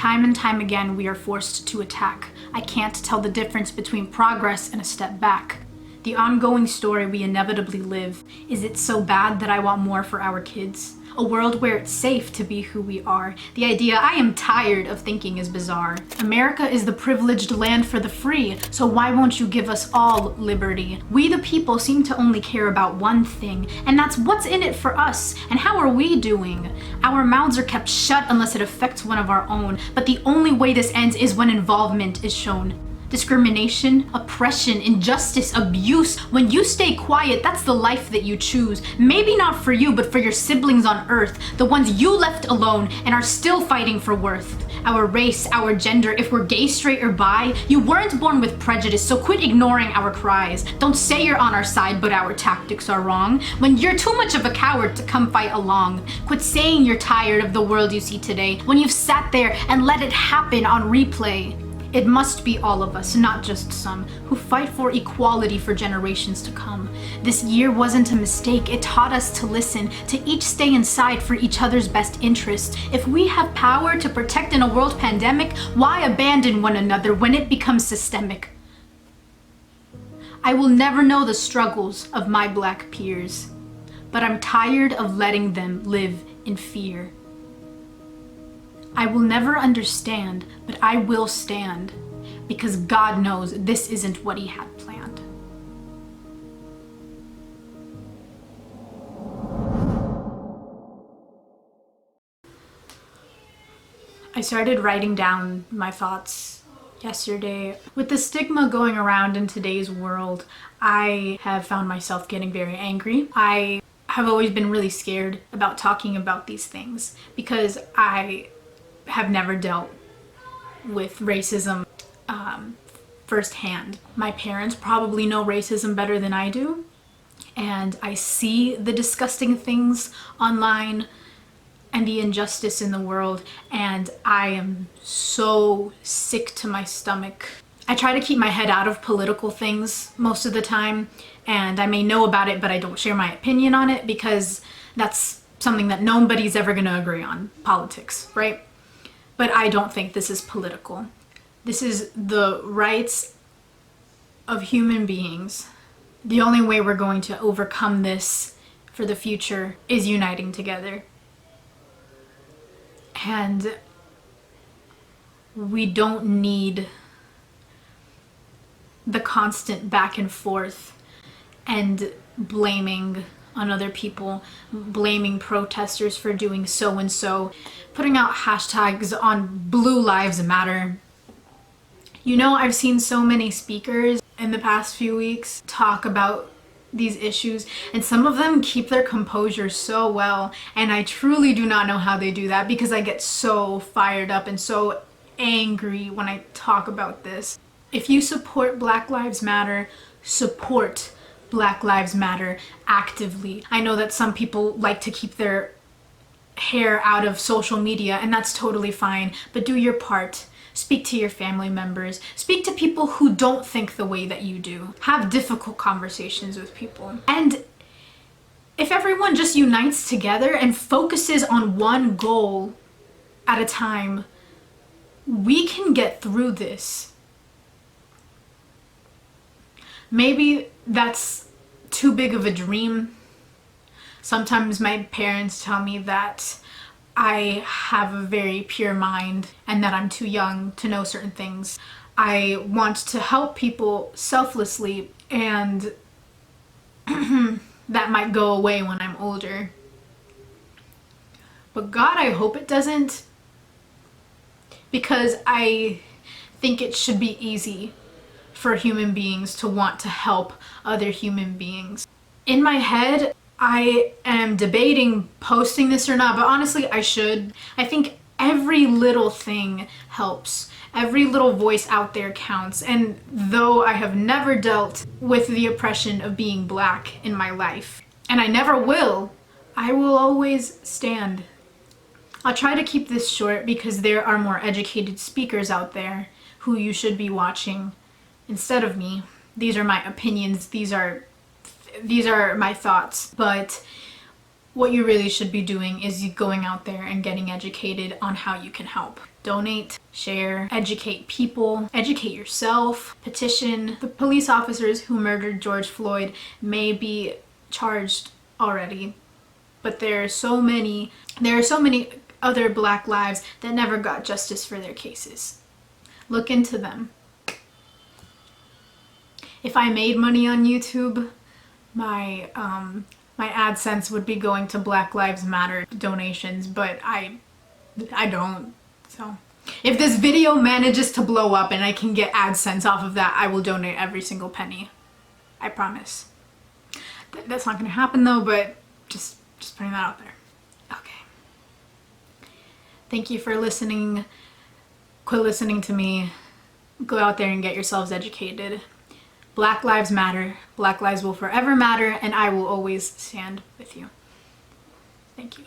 Time and time again, we are forced to attack. I can't tell the difference between progress and a step back. The ongoing story we inevitably live. Is it so bad that I want more for our kids? A world where it's safe to be who we are. The idea I am tired of thinking is bizarre. America is the privileged land for the free, so why won't you give us all liberty? We the people seem to only care about one thing, and that's what's in it for us, and how are we doing? Our mouths are kept shut unless it affects one of our own, but the only way this ends is when involvement is shown. Discrimination, oppression, injustice, abuse. When you stay quiet, that's the life that you choose. Maybe not for you, but for your siblings on earth, the ones you left alone and are still fighting for worth. Our race, our gender, if we're gay, straight, or bi, you weren't born with prejudice, so quit ignoring our cries. Don't say you're on our side, but our tactics are wrong. When you're too much of a coward to come fight along. Quit saying you're tired of the world you see today, when you've sat there and let it happen on replay. It must be all of us, not just some, who fight for equality for generations to come. This year wasn't a mistake. It taught us to listen, to each stay inside for each other's best interests. If we have power to protect in a world pandemic, why abandon one another when it becomes systemic? I will never know the struggles of my Black peers, but I'm tired of letting them live in fear. I will never understand, but I will stand, because God knows this isn't what He had planned. I started writing down my thoughts yesterday. With the stigma going around in today's world, I have found myself getting very angry. I have always been really scared about talking about these things because I have never dealt with racism firsthand. My parents probably know racism better than I do, and I see the disgusting things online and the injustice in the world, and I am so sick to my stomach. I try to keep my head out of political things most of the time, and I may know about it, but I don't share my opinion on it because that's something that nobody's ever gonna agree on, politics, right? But I don't think this is political. This is the rights of human beings. The only way we're going to overcome this for the future is uniting together. And we don't need the constant back and forth and blaming on other people, blaming protesters for doing so and so, putting out hashtags on Blue Lives Matter. You know, I've seen so many speakers in the past few weeks talk about these issues, and some of them keep their composure so well, and I truly do not know how they do that because I get so fired up and so angry when I talk about this. If you support Black Lives Matter, support Black Lives Matter actively. I know that some people like to keep their hair out of social media, and that's totally fine, but do your part. Speak to your family members. Speak to people who don't think the way that you do. Have difficult conversations with people. And if everyone just unites together and focuses on one goal at a time, we can get through this. Maybe that's too big of a dream. Sometimes my parents tell me that I have a very pure mind and that I'm too young to know certain things. I want to help people selflessly, and that might go away when I'm older. But God, I hope it doesn't, because I think it should be easy for human beings to want to help other human beings. In my head, I am debating posting this or not, but honestly, I should. I think every little thing helps. Every little voice out there counts. And though I have never dealt with the oppression of being Black in my life, and I never will, I will always stand. I'll try to keep this short because there are more educated speakers out there who you should be watching instead of me. These are my opinions. These are my thoughts. But what you really should be doing is going out there and getting educated on how you can help. Donate, share, educate people, educate yourself, petition. The police officers who murdered George Floyd may be charged already, but there are so many other Black lives that never got justice for their cases. Look into them. If I made money on YouTube, my AdSense would be going to Black Lives Matter donations, but I don't. So if this video manages to blow up and I can get AdSense off of that, I will donate every single penny. I promise. That's not gonna happen though, but just putting that out there. Okay. Thank you for listening. Quit listening to me. Go out there and get yourselves educated. Black lives matter. Black lives will forever matter, and I will always stand with you. Thank you.